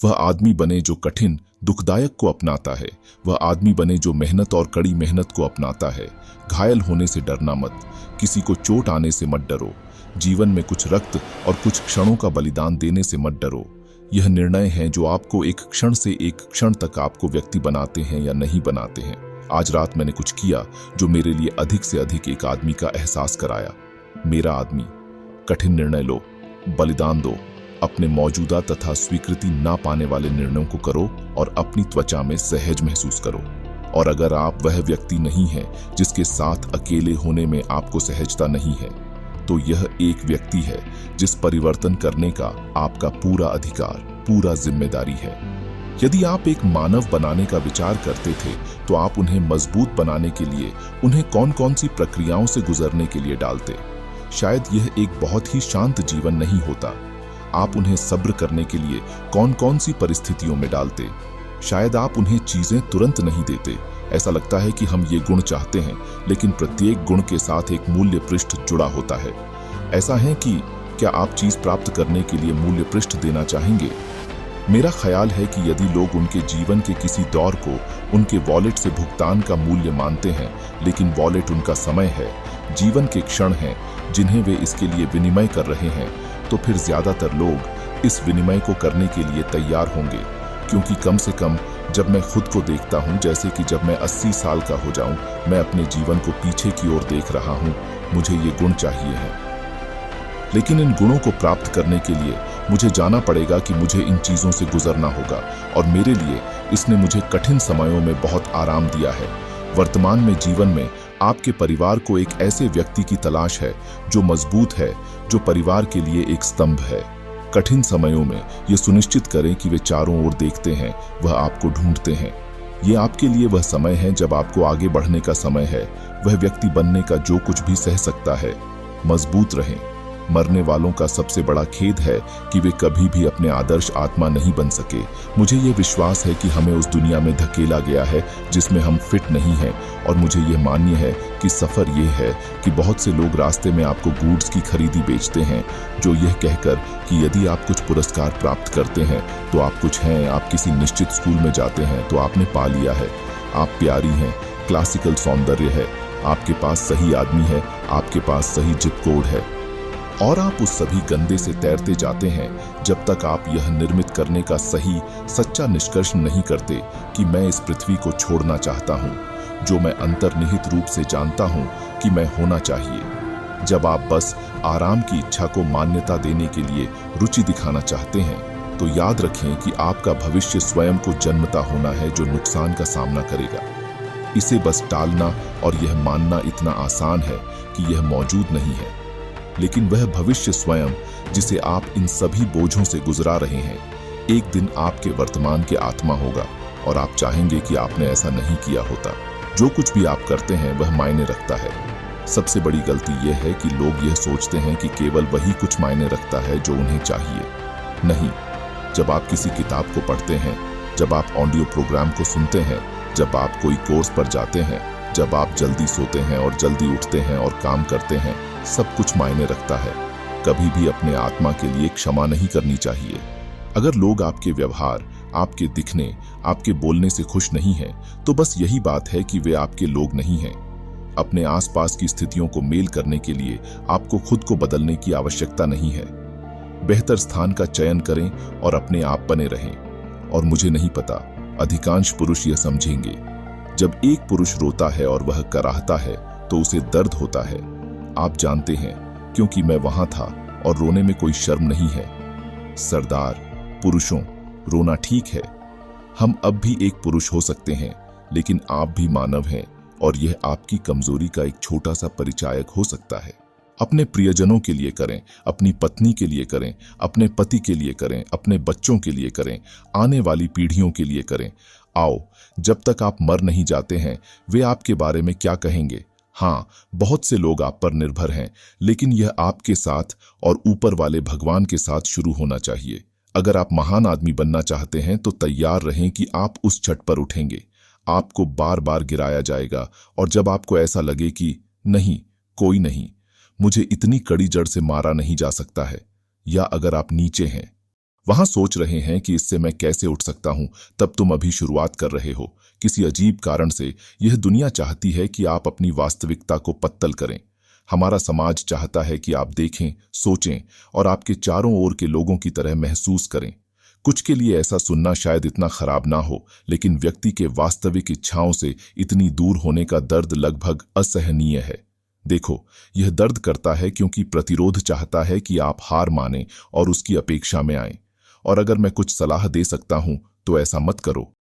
वह आदमी बने जो कठिन दुखदायक को अपनाता है। वह आदमी बने जो मेहनत और कड़ी मेहनत को अपनाता है। घायल होने से डरना मत, किसी को चोट आने से मत डरो, जीवन में कुछ रक्त और कुछ क्षणों का बलिदान देने से मत डरो। यह निर्णय हैं जो आपको एक क्षण से एक क्षण तक आपको व्यक्ति बनाते हैं या नहीं बनाते हैं। आज रात मैंने कुछ किया जो मेरे लिए अधिक से अधिक एक आदमी का एहसास कराया। मेरा आदमी, कठिन निर्णय लो, बलिदान दो, अपने मौजूदा तथा स्वीकृति ना पाने वाले निर्णयों को करो और अपनी त्वचा में सहज महसूस करो। और अगर आप वह व्यक्ति नहीं हैं जिसके साथ अकेले होने में आपको सहजता नहीं है, तो यह एक व्यक्ति है जिस परिवर्तन करने का आपका पूरा अधिकार, पूरा जिम्मेदारी है। यदि आप एक मानव बनाने का विचार करते थे तो आप उन्हें मजबूत बनाने के लिए उन्हें कौन कौन सी प्रक्रियाओं से गुजरने के लिए डालते। शायद यह एक बहुत ही शांत जीवन नहीं होता। आप उन्हें सब्र करने के लिए कौन कौन सी परिस्थितियों में डालते। शायद आप उन्हें चीजें तुरंत नहीं देते। ऐसा लगता है कि हम ये गुण चाहते हैं, लेकिन प्रत्येक गुण के साथ एक मूल्य पृष्ठ जुड़ा होता है। ऐसा है कि क्या आप चीज प्राप्त करने के लिए मूल्य पृष्ठ देना चाहेंगे? मेरा ख्याल है कि यदि लोग उनके जीवन के किसी दौर को उनके वॉलेट से भुगतान का मूल्य मानते हैं, लेकिन वॉलेट उनका समय है, जीवन के क्षण हैं जिन्हें वे इसके लिए विनिमय कर रहे हैं, तो फिर ज्यादातर लोग इस विनिमय को करने के लिए तैयार होंगे। क्योंकि कम से कम जब मैं खुद को देखता हूं, जैसे कि जब मैं 80 साल का हो जाऊं, मैं अपने जीवन को पीछे की ओर देख रहा हूं। मुझे ये गुण चाहिए हैं, लेकिन इन गुणों को प्राप्त करने के लिए मुझे जाना पड़ेगा कि मुझे इन चीजों से गुजरना होगा। और मेरे लिए इसने मुझे कठिन समयों में बहुत आराम दिया है। वर्तमान में जीवन में आपके परिवार को एक ऐसे व्यक्ति की तलाश है जो मजबूत है, जो परिवार के लिए एक स्तंभ है। कठिन समयों में ये सुनिश्चित करें कि वे चारों ओर देखते हैं, वह आपको ढूंढते हैं। ये आपके लिए वह समय है जब आपको आगे बढ़ने का समय है, वह व्यक्ति बनने का जो कुछ भी सह सकता है। मजबूत रहें। मरने वालों का सबसे बड़ा खेद है कि वे कभी भी अपने आदर्श आत्मा नहीं बन सके। मुझे ये विश्वास है कि हमें उस दुनिया में धकेला गया है जिसमें हम फिट नहीं हैं, और मुझे ये मान्य है कि सफर ये है कि बहुत से लोग रास्ते में आपको गुड्स की खरीदी बेचते हैं, जो यह कहकर कि यदि आप कुछ पुरस्कार प्राप्त करते हैं तो आप कुछ हैं, आप किसी निश्चित स्कूल में जाते हैं तो आपने पा लिया है, आप प्यारी हैं, क्लासिकल सौंदर्य है, आपके पास सही आदमी है, आपके पास सही जिप कोड है। और आप उस सभी गंदे से तैरते जाते हैं जब तक आप यह निर्मित करने का सही सच्चा निष्कर्ष नहीं करते कि मैं इस पृथ्वी को छोड़ना चाहता हूं, जो मैं अंतर्निहित रूप से जानता हूं कि मैं होना चाहिए। जब आप बस आराम की इच्छा को मान्यता देने के लिए रुचि दिखाना चाहते हैं, तो याद रखें कि आपका भविष्य स्वयं को जन्मता होना है जो नुकसान का सामना करेगा। इसे बस टालना और यह मानना इतना आसान है कि यह मौजूद नहीं है, लेकिन वह भविष्य स्वयं जिसे आप इन सभी बोझों से गुजरा रहे हैं, एक दिन आपके वर्तमान के आत्मा होगा और आप चाहेंगे कि आपने ऐसा नहीं किया होता। जो कुछ भी आप करते हैं वह मायने रखता है। सबसे बड़ी गलती यह है कि लोग यह सोचते हैं कि केवल वही कुछ मायने रखता है जो उन्हें चाहिए। नहीं, जब आप किसी किताब को पढ़ते हैं, जब आप ऑडियो प्रोग्राम को सुनते हैं, जब आप कोई कोर्स पर जाते हैं, जब आप जल्दी सोते हैं और जल्दी उठते हैं और काम करते हैं, सब कुछ मायने रखता है। कभी भी अपने आत्मा के लिए क्षमा नहीं करनी चाहिए। अगर लोग आपके व्यवहार, आपके दिखने, आपके बोलने से खुश नहीं हैं, तो बस यही बात है कि वे आपके लोग नहीं हैं। अपने आसपास की स्थितियों को मेल करने के लिए आपको खुद को बदलने की आवश्यकता नहीं है। बेहतर स्थान का चयन करें और अपने आप बने रहें। और मुझे नहीं पता, अधिकांश पुरुष यह समझेंगे। जब एक पुरुष रोता है और वह कराहता है तो उसे दर्द होता है। आप जानते हैं, क्योंकि मैं वहां था और रोने में कोई शर्म नहीं है। सरदार, पुरुषों, रोना ठीक है। हम अब भी एक पुरुष हो सकते हैं, लेकिन आप भी मानव हैं और यह आपकी कमजोरी का एक छोटा सा परिचायक हो सकता है। अपने प्रियजनों के लिए करें, अपनी पत्नी के लिए करें, अपने पति के लिए करें, अपने बच्चों के लिए करें, आने वाली पीढ़ियों के लिए करें। आओ, जब तक आप मर नहीं जाते हैं, वे आपके बारे में क्या कहेंगे? हाँ, बहुत से लोग आप पर निर्भर हैं, लेकिन यह आपके साथ और ऊपर वाले भगवान के साथ शुरू होना चाहिए। अगर आप महान आदमी बनना चाहते हैं तो तैयार रहें कि आप उस छत पर उठेंगे। आपको बार बार गिराया जाएगा, और जब आपको ऐसा लगे कि नहीं, कोई नहीं, मुझे इतनी कड़ी जड़ से मारा नहीं जा सकता है, या अगर आप नीचे हैं, वहां सोच रहे हैं कि इससे मैं कैसे उठ सकता हूं, तब तुम अभी शुरुआत कर रहे हो। किसी अजीब कारण से यह दुनिया चाहती है कि आप अपनी वास्तविकता को पत्तल करें। हमारा समाज चाहता है कि आप देखें, सोचें और आपके चारों ओर के लोगों की तरह महसूस करें। कुछ के लिए ऐसा सुनना शायद इतना खराब ना हो, लेकिन व्यक्ति के वास्तविक इच्छाओं से इतनी दूर होने का दर्द लगभग असहनीय है। देखो, यह दर्द करता है क्योंकि प्रतिरोध चाहता है कि आप हार मानें और उसकी अपेक्षा में आएं। और अगर मैं कुछ सलाह दे सकता हूं तो ऐसा मत करो।